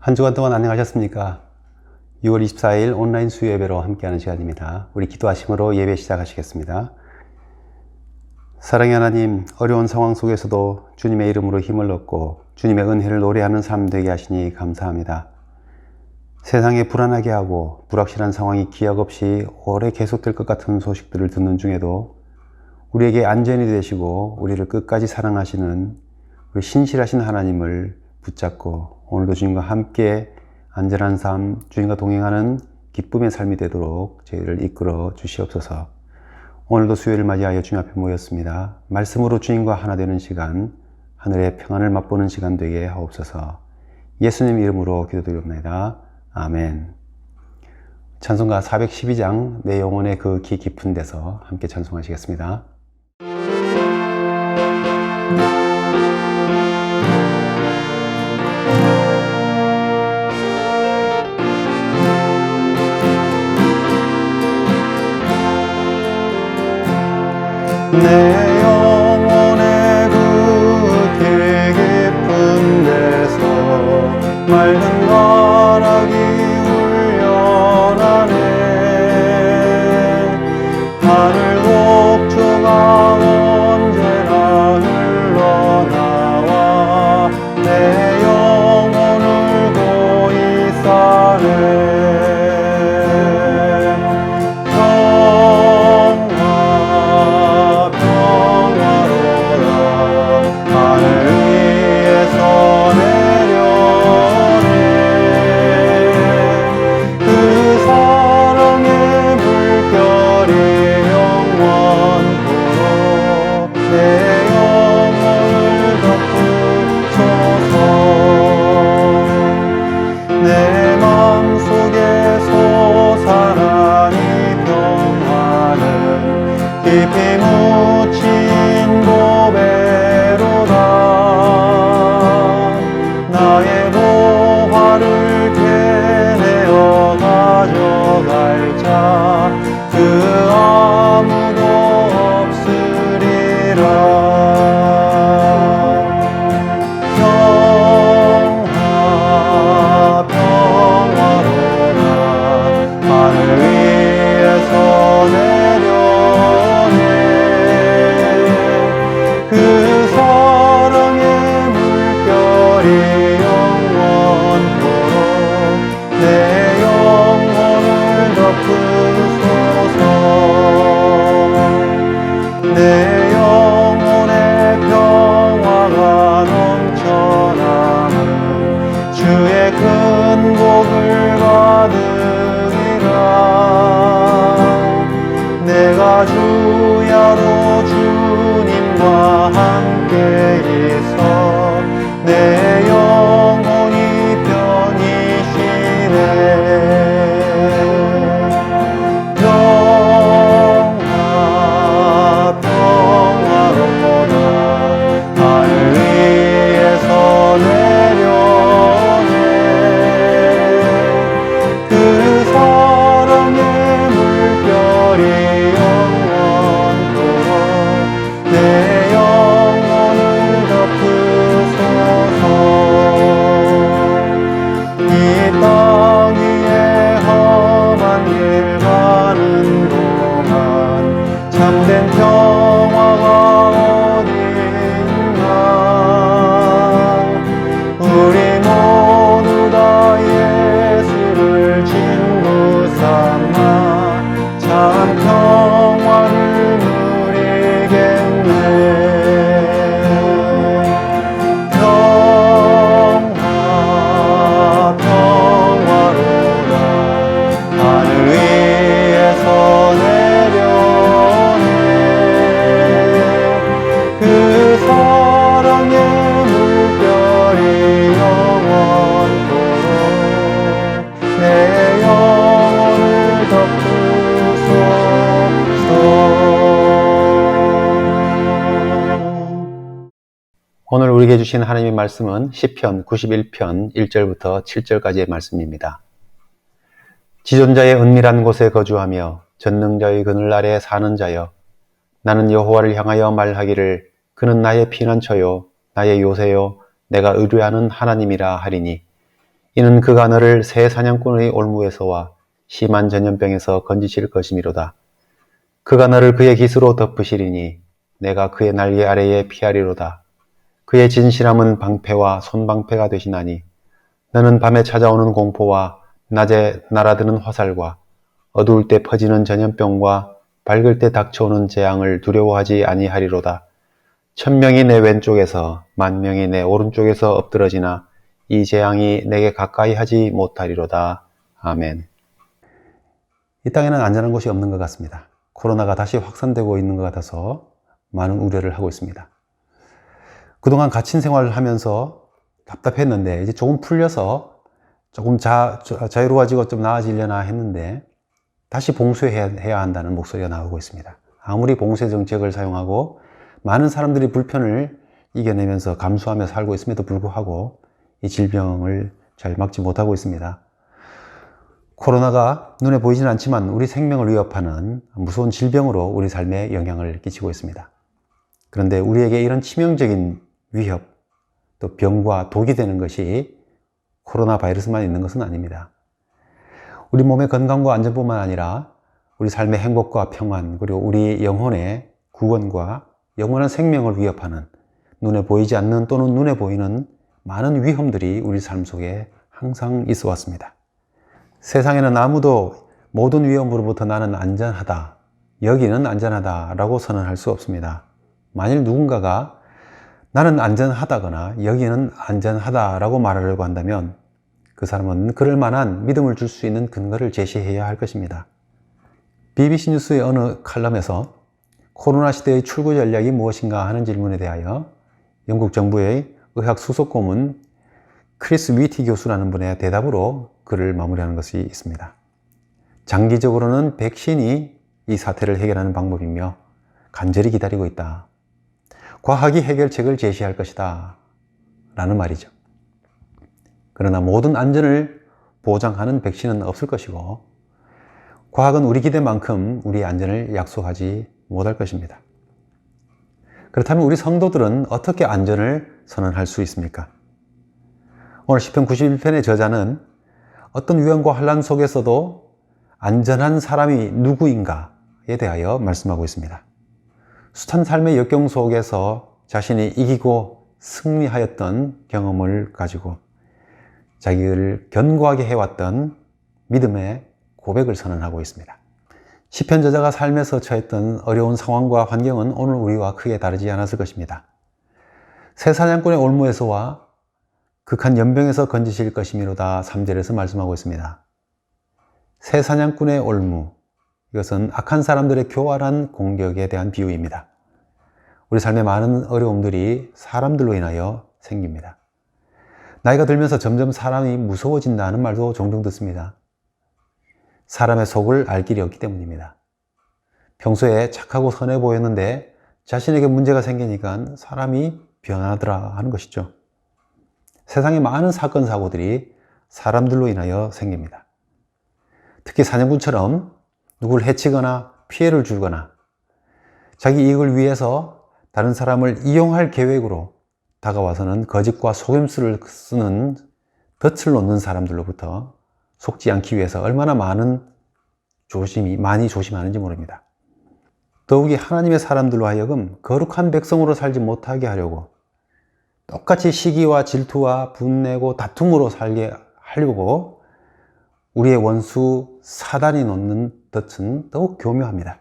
한 주간 동안 안녕하셨습니까? 6월 24일 온라인 수요 예배로 함께하는 시간입니다. 우리 기도하심으로 예배 시작하시겠습니다. 사랑의 하나님, 어려운 상황 속에서도 주님의 이름으로 힘을 얻고 주님의 은혜를 노래하는 삶 되게 하시니 감사합니다. 세상에 불안하게 하고 불확실한 상황이 기약 없이 오래 계속될 것 같은 소식들을 듣는 중에도 우리에게 안전이 되시고 우리를 끝까지 사랑하시는 우리 신실하신 하나님을 붙잡고 오늘도 주님과 함께 안전한 삶, 주님과 동행하는 기쁨의 삶이 되도록 저희를 이끌어 주시옵소서. 오늘도 수요일을 맞이하여 주님 앞에 모였습니다. 말씀으로 주님과 하나 되는 시간, 하늘의 평안을 맛보는 시간 되게 하옵소서. 예수님 이름으로 기도드립니다. 아멘. 찬송가 412장 내 영혼의 그 기 깊은 데서 함께 찬송하시겠습니다. 내 영혼의 그 길 깊은 데서 맑은 가락이 울려나네. 하늘 곡조가 언제나 흘러나와 내 영혼을 고이 싸네. 깊이 묻힌 보배로다. 나의 보화를 캐내어 가져갈 자 그 아무도 없으리라. 평화로다. 하늘 위에서 그 사랑의 물결이 영원토록 내 영혼을 덮으소서. 내 영혼의 평화가 넘쳐나는 주의 큰 복을 받으리라. 내가 주야로 주님과 함께 있어 내 영혼이 편히 쉬네. 평화로다. 하늘 위에서 내려오네. 그 사랑의 물결이 영원토록 내 영혼을 덮으소서. 이 땅 위에 험한 길 가는 동안 참된 평화가 어딨나. 우리 모두 다 예수를 친구 삼아 참 평화를 누리겠네. 평화로다. 하늘 위에서 내려오네. 그 사랑의 물결이 영원토록 내 영혼을 덮으소서. 오늘 우리에게 주신 하나님의 말씀은 시편 91편 1절부터 7절까지의 말씀입니다. 지존자의 은밀한 곳에 거주하며 전능자의 그늘 아래 사는 자여, 나는 여호와를 향하여 말하기를 그는 나의 피난처요 나의 요새요 내가 의뢰하는 하나님이라 하리니 이는 그가 너를 새 사냥꾼의 올무에서와 심한 전염병에서 건지실 것이미로다. 그가 너를 그의 깃으로 덮으시리니 내가 그의 날개 아래에 피하리로다. 그의 진실함은 방패와 손방패가 되시나니 너는 밤에 찾아오는 공포와 낮에 날아드는 화살과 어두울 때 퍼지는 전염병과 밝을 때 닥쳐오는 재앙을 두려워하지 아니하리로다. 1000명이 내 왼쪽에서 10,000명이 내 오른쪽에서 엎드러지나 이 재앙이 내게 가까이 하지 못하리로다. 아멘. 이 땅에는 안전한 곳이 없는 것 같습니다. 코로나가 다시 확산되고 있는 것 같아서 많은 우려를 하고 있습니다. 그동안 갇힌 생활을 하면서 답답했는데 이제 조금 풀려서 조금 자유로워지고 좀 나아지려나 했는데 다시 봉쇄해야 한다는 목소리가 나오고 있습니다. 아무리 봉쇄 정책을 사용하고 많은 사람들이 불편을 이겨내면서 감수하며 살고 있음에도 불구하고 이 질병을 잘 막지 못하고 있습니다. 코로나가 눈에 보이지는 않지만 우리 생명을 위협하는 무서운 질병으로 우리 삶에 영향을 끼치고 있습니다. 그런데 우리에게 이런 치명적인 위협, 또 병과 독이 되는 것이 코로나 바이러스만 있는 것은 아닙니다. 우리 몸의 건강과 안전뿐만 아니라 우리 삶의 행복과 평안, 그리고 우리 영혼의 구원과 영원한 생명을 위협하는 눈에 보이지 않는 또는 눈에 보이는 많은 위험들이 우리 삶 속에 항상 있어 왔습니다. 세상에는 아무도 모든 위험으로부터 나는 안전하다, 여기는 안전하다라고 선언할 수 없습니다. 만일 누군가가 나는 안전하다거나 여기는 안전하다라고 말하려고 한다면 그 사람은 그럴 만한 믿음을 줄 수 있는 근거를 제시해야 할 것입니다. BBC 뉴스의 어느 칼럼에서 코로나 시대의 출구 전략이 무엇인가 하는 질문에 대하여 영국 정부의 의학 수석 고문 크리스 위티 교수라는 분의 대답으로 글을 마무리하는 것이 있습니다. 장기적으로는 백신이 이 사태를 해결하는 방법이며 간절히 기다리고 있다. 과학이 해결책을 제시할 것이다. 라는 말이죠. 그러나 모든 안전을 보장하는 백신은 없을 것이고 과학은 우리 기대만큼 우리의 안전을 약속하지 못할 것입니다. 그렇다면 우리 성도들은 어떻게 안전을 선언할 수 있습니까? 오늘 시편 91편의 저자는 어떤 위험과 환난 속에서도 안전한 사람이 누구인가에 대하여 말씀하고 있습니다. 숱한 삶의 역경 속에서 자신이 이기고 승리하였던 경험을 가지고 자기를 견고하게 해왔던 믿음의 고백을 선언하고 있습니다. 시편 저자가 삶에서 처했던 어려운 상황과 환경은 오늘 우리와 크게 다르지 않았을 것입니다. 새 사냥꾼의 올무에서와 극한 연병에서 건지실 것이미로다 3절에서 말씀하고 있습니다. 새 사냥꾼의 올무, 이것은 악한 사람들의 교활한 공격에 대한 비유입니다. 우리 삶의 많은 어려움들이 사람들로 인하여 생깁니다. 나이가 들면서 점점 사람이 무서워진다는 말도 종종 듣습니다. 사람의 속을 알 길이 없기 때문입니다. 평소에 착하고 선해 보였는데 자신에게 문제가 생기니까 사람이 변하더라 하는 것이죠. 세상에 많은 사건, 사고들이 사람들로 인하여 생깁니다. 특히 사냥꾼처럼 누구를 해치거나 피해를 주거나 자기 이익을 위해서 다른 사람을 이용할 계획으로 다가와서는 거짓과 속임수를 쓰는 덫을 놓는 사람들로부터 속지 않기 위해서 얼마나 많이 조심하는지 모릅니다. 더욱이 하나님의 사람들로 하여금 거룩한 백성으로 살지 못하게 하려고 똑같이 시기와 질투와 분내고 다툼으로 살게 하려고 우리의 원수 사단이 놓는 덫은 더욱 교묘합니다.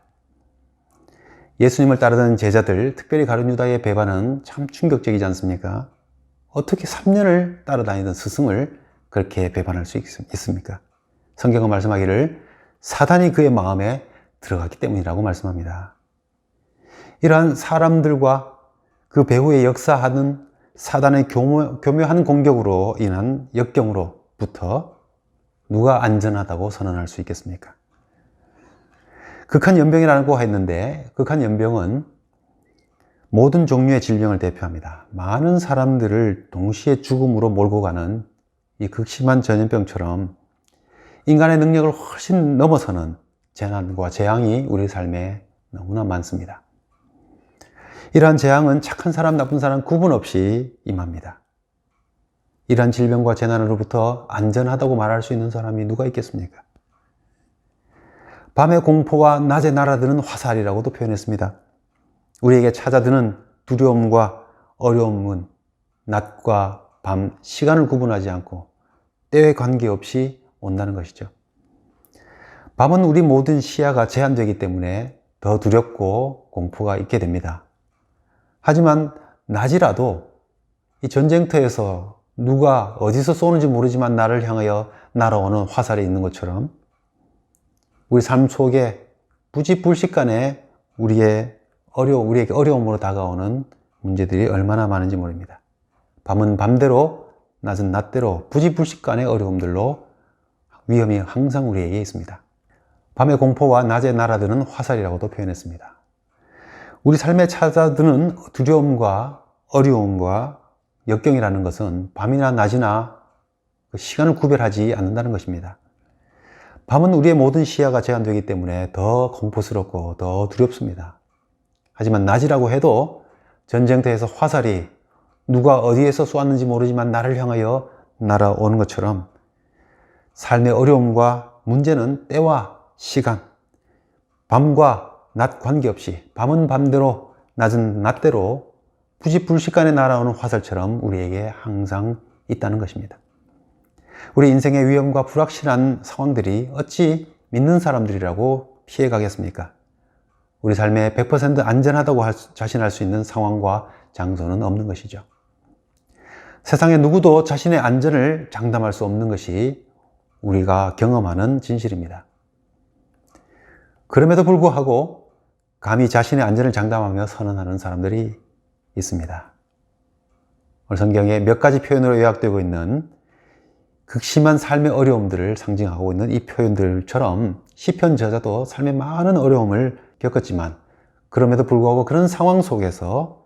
예수님을 따르던 제자들, 특별히 가룟 유다의 배반은 참 충격적이지 않습니까? 어떻게 3년을 따라다니던 스승을 그렇게 배반할 수 있습니까? 성경은 말씀하기를 사단이 그의 마음에 들어갔기 때문이라고 말씀합니다. 이러한 사람들과 그 배후에 역사하는 사단의 교묘한 공격으로 인한 역경으로부터 누가 안전하다고 선언할 수 있겠습니까? 극한 연병이라고 했는데 극한 연병은 모든 종류의 질병을 대표합니다. 많은 사람들을 동시에 죽음으로 몰고 가는 이 극심한 전염병처럼 인간의 능력을 훨씬 넘어서는 재난과 재앙이 우리 삶에 너무나 많습니다. 이러한 재앙은 착한 사람, 나쁜 사람 구분 없이 임합니다. 이러한 질병과 재난으로부터 안전하다고 말할 수 있는 사람이 누가 있겠습니까? 밤의 공포와 낮에 날아드는 화살이라고도 표현했습니다. 우리에게 찾아드는 두려움과 어려움은 낮과 밤, 시간을 구분하지 않고 때에 관계없이 온다는 것이죠. 밤은 우리 모든 시야가 제한되기 때문에 더 두렵고 공포가 있게 됩니다. 하지만 낮이라도 이 전쟁터에서 누가 어디서 쏘는지 모르지만 나를 향하여 날아오는 화살이 있는 것처럼 우리 삶 속에 부지불식간에 우리에게 어려움으로 다가오는 문제들이 얼마나 많은지 모릅니다. 밤은 밤대로, 낮은 낮대로 부지불식간의 어려움들로 위험이 항상 우리에게 있습니다. 밤의 공포와 낮에 날아드는 화살이라고도 표현했습니다. 우리 삶에 찾아드는 두려움과 어려움과 역경이라는 것은 밤이나 낮이나 시간을 구별하지 않는다는 것입니다. 밤은 우리의 모든 시야가 제한되기 때문에 더 공포스럽고 더 두렵습니다. 하지만 낮이라고 해도 전쟁터에서 화살이 누가 어디에서 쏘았는지 모르지만 나를 향하여 날아오는 것처럼 삶의 어려움과 문제는 때와 시간, 밤과 낮 관계없이 밤은 밤대로, 낮은 낮대로 부지불식간에 날아오는 화살처럼 우리에게 항상 있다는 것입니다. 우리 인생의 위험과 불확실한 상황들이 어찌 믿는 사람들이라고 피해가겠습니까? 우리 삶에 100% 안전하다고 자신할 수 있는 상황과 장소는 없는 것이죠. 세상에 누구도 자신의 안전을 장담할 수 없는 것이 우리가 경험하는 진실입니다. 그럼에도 불구하고 감히 자신의 안전을 장담하며 선언하는 사람들이 있습니다. 오늘 성경에 몇 가지 표현으로 요약되고 있는 극심한 삶의 어려움들을 상징하고 있는 이 표현들처럼 시편 저자도 삶의 많은 어려움을 겪었지만 그럼에도 불구하고 그런 상황 속에서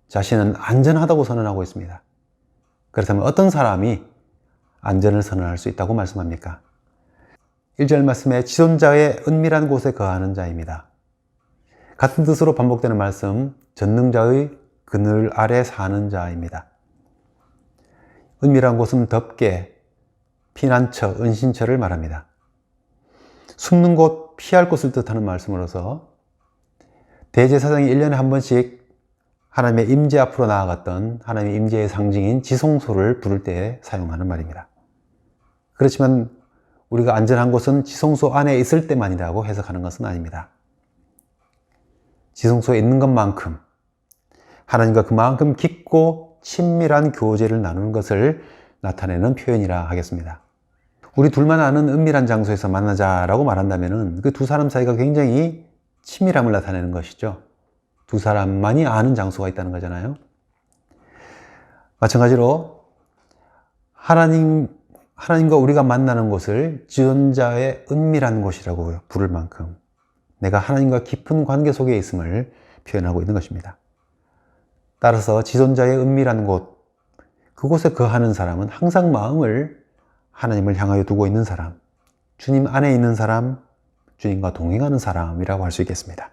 자신은 안전하다고 선언하고 있습니다. 그렇다면 어떤 사람이 안전을 선언할 수 있다고 말씀합니까? 1절 말씀에 지존자의 은밀한 곳에 거하는 자입니다. 같은 뜻으로 반복되는 말씀, 전능자의 그늘 아래 사는 자입니다. 은밀한 곳은 덮개, 피난처, 은신처를 말합니다. 숨는 곳, 피할 곳을 뜻하는 말씀으로서 대제사장이 1년에 한 번씩 하나님의 임재 앞으로 나아갔던 하나님의 임재의 상징인 지성소를 부를 때 사용하는 말입니다. 그렇지만 우리가 안전한 곳은 지성소 안에 있을 때만이라고 해석하는 것은 아닙니다. 지성소에 있는 것만큼 하나님과 그만큼 깊고 친밀한 교제를 나누는 것을 나타내는 표현이라 하겠습니다. 우리 둘만 아는 은밀한 장소에서 만나자라고 말한다면 그 두 사람 사이가 굉장히 친밀함을 나타내는 것이죠. 두 사람만이 아는 장소가 있다는 거잖아요. 마찬가지로 하나님과 우리가 만나는 곳을 지존자의 은밀한 곳이라고 부를 만큼 내가 하나님과 깊은 관계 속에 있음을 표현하고 있는 것입니다. 따라서 지존자의 은밀한 곳, 그곳에 거하는 사람은 항상 마음을 하나님을 향하여 두고 있는 사람, 주님 안에 있는 사람, 주님과 동행하는 사람이라고 할 수 있겠습니다.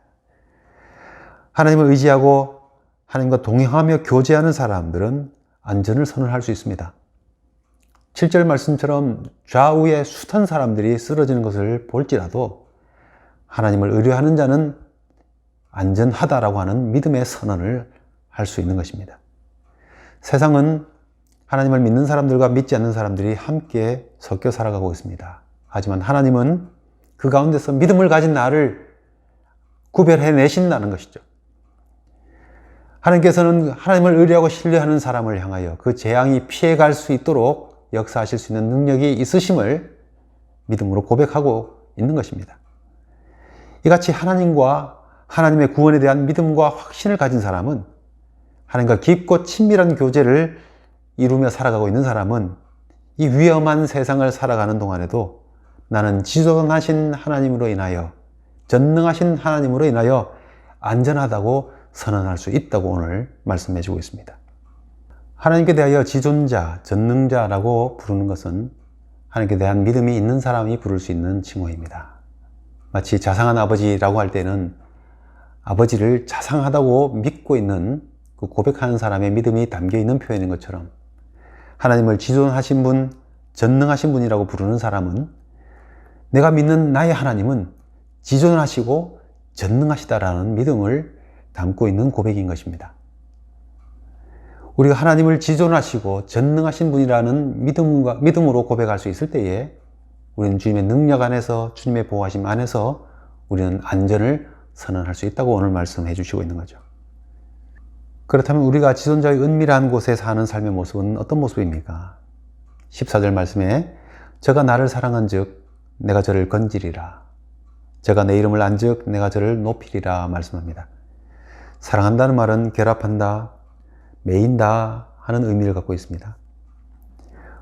하나님을 의지하고 하나님과 동행하며 교제하는 사람들은 안전을 선언할 수 있습니다. 7절 말씀처럼 좌우에 숱한 사람들이 쓰러지는 것을 볼지라도 하나님을 의뢰하는 자는 안전하다라고 하는 믿음의 선언을 할 수 있는 것입니다. 세상은 하나님을 믿는 사람들과 믿지 않는 사람들이 함께 섞여 살아가고 있습니다. 하지만 하나님은 그 가운데서 믿음을 가진 나를 구별해내신다는 것이죠. 하나님께서는 하나님을 의뢰하고 신뢰하는 사람을 향하여 그 재앙이 피해갈 수 있도록 역사하실 수 있는 능력이 있으심을 믿음으로 고백하고 있는 것입니다. 이같이 하나님의 구원에 대한 믿음과 확신을 가진 사람은 하나님과 깊고 친밀한 교제를 이루며 살아가고 있는 사람은 이 위험한 세상을 살아가는 동안에도 나는 지존하신 하나님으로 인하여, 전능하신 하나님으로 인하여 안전하다고 선언할 수 있다고 오늘 말씀해 주고 있습니다. 하나님께 대하여 지존자, 전능자라고 부르는 것은 하나님께 대한 믿음이 있는 사람이 부를 수 있는 칭호입니다. 마치 자상한 아버지라고 할 때는 아버지를 자상하다고 믿고 있는 그 고백하는 사람의 믿음이 담겨 있는 표현인 것처럼 하나님을 지존하신 분, 전능하신 분이라고 부르는 사람은 내가 믿는 나의 하나님은 지존하시고 전능하시다라는 믿음을 담고 있는 고백인 것입니다. 우리가 하나님을 지존하시고 전능하신 분이라는 믿음으로 고백할 수 있을 때에 우리는 주님의 능력 안에서, 주님의 보호하심 안에서 우리는 안전을 선언할 수 있다고 오늘 말씀해 주시고 있는 거죠. 그렇다면 우리가 지존자의 은밀한 곳에 사는 삶의 모습은 어떤 모습입니까? 14절 말씀에 저가 나를 사랑한 즉 내가 저를 건지리라. 저가 내 이름을 안 즉 내가 저를 높이리라 말씀합니다. 사랑한다는 말은 결합한다, 매인다 하는 의미를 갖고 있습니다.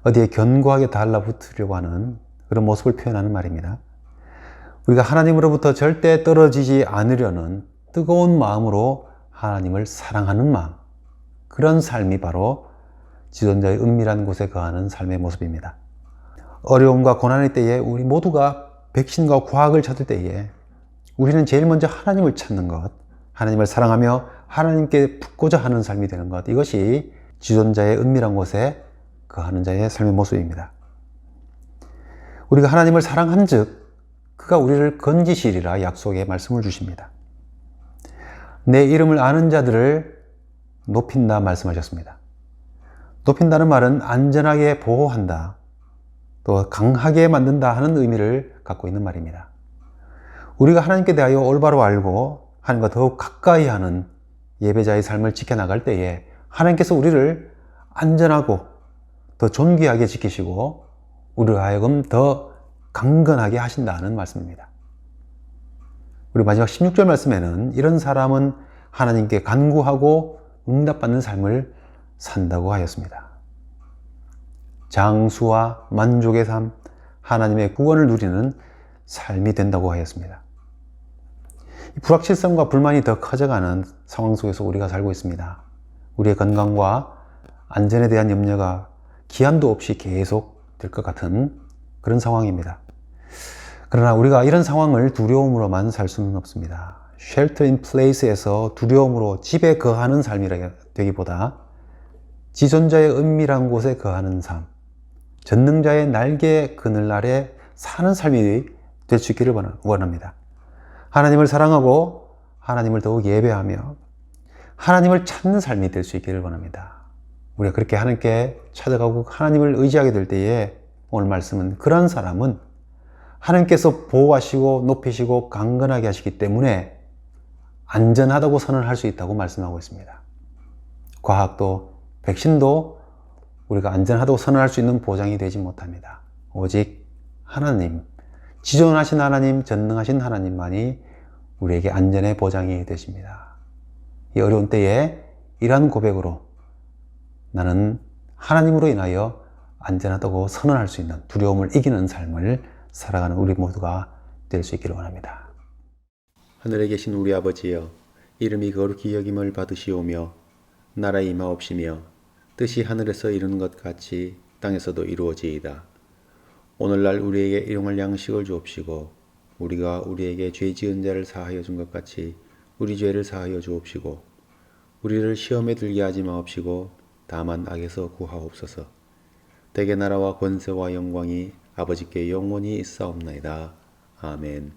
어디에 견고하게 달라붙으려고 하는 그런 모습을 표현하는 말입니다. 우리가 하나님으로부터 절대 떨어지지 않으려는 뜨거운 마음으로 하나님을 사랑하는 마음, 그런 삶이 바로 지존자의 은밀한 곳에 거하는 삶의 모습입니다. 어려움과 고난의 때에 우리 모두가 백신과 과학을 찾을 때에 우리는 제일 먼저 하나님을 찾는 것, 하나님을 사랑하며 하나님께 붙고자 하는 삶이 되는 것, 이것이 지존자의 은밀한 곳에 거하는 자의 삶의 모습입니다. 우리가 하나님을 사랑한 즉 그가 우리를 건지시리라 약속의 말씀을 주십니다. 내 이름을 아는 자들을 높인다 말씀하셨습니다. 높인다는 말은 안전하게 보호한다, 또 강하게 만든다 하는 의미를 갖고 있는 말입니다. 우리가 하나님께 대하여 올바로 알고 하나님과 더욱 가까이 하는 예배자의 삶을 지켜나갈 때에 하나님께서 우리를 안전하고 더 존귀하게 지키시고 우리로 하여금 더 강건하게 하신다는 말씀입니다. 우리 마지막 16절 말씀에는 이런 사람은 하나님께 간구하고 응답받는 삶을 산다고 하였습니다. 장수와 만족의 삶, 하나님의 구원을 누리는 삶이 된다고 하였습니다. 불확실성과 불만이 더 커져가는 상황 속에서 우리가 살고 있습니다. 우리의 건강과 안전에 대한 염려가 기한도 없이 계속 될 것 같은 그런 상황입니다. 그러나 우리가 이런 상황을 두려움으로만 살 수는 없습니다. shelter in place에서 두려움으로 집에 거하는 삶이라 되기보다 지존자의 은밀한 곳에 거하는 삶, 전능자의 날개 그늘 아래 사는 삶이 될 수 있기를 원합니다. 하나님을 사랑하고 하나님을 더욱 예배하며 하나님을 찾는 삶이 될 수 있기를 원합니다. 우리가 그렇게 하나님께 찾아가고 하나님을 의지하게 될 때에 오늘 말씀은 그런 사람은 하나님께서 보호하시고 높이시고 강건하게 하시기 때문에 안전하다고 선언할 수 있다고 말씀하고 있습니다. 과학도 백신도 우리가 안전하다고 선언할 수 있는 보장이 되지 못합니다. 오직 하나님, 지존하신 하나님, 전능하신 하나님만이 우리에게 안전의 보장이 되십니다. 이 어려운 때에 이러한 고백으로 나는 하나님으로 인하여 안전하다고 선언할 수 있는 두려움을 이기는 삶을 살아가는 우리 모두가 될 수 있기를 원합니다. 하늘에 계신 우리 아버지여, 이름이 거룩히 여김을 받으시오며 나라의 임하옵시며 뜻이 하늘에서 이루는 것 같이 땅에서도 이루어지이다. 오늘날 우리에게 일용할 양식을 주옵시고 우리가 우리에게 죄 지은 자를 사하여 준 것 같이 우리 죄를 사하여 주옵시고 우리를 시험에 들게 하지 마옵시고 다만 악에서 구하옵소서. 대개 나라와 권세와 영광이 아버지께 영원히 있사옵나이다. 아멘.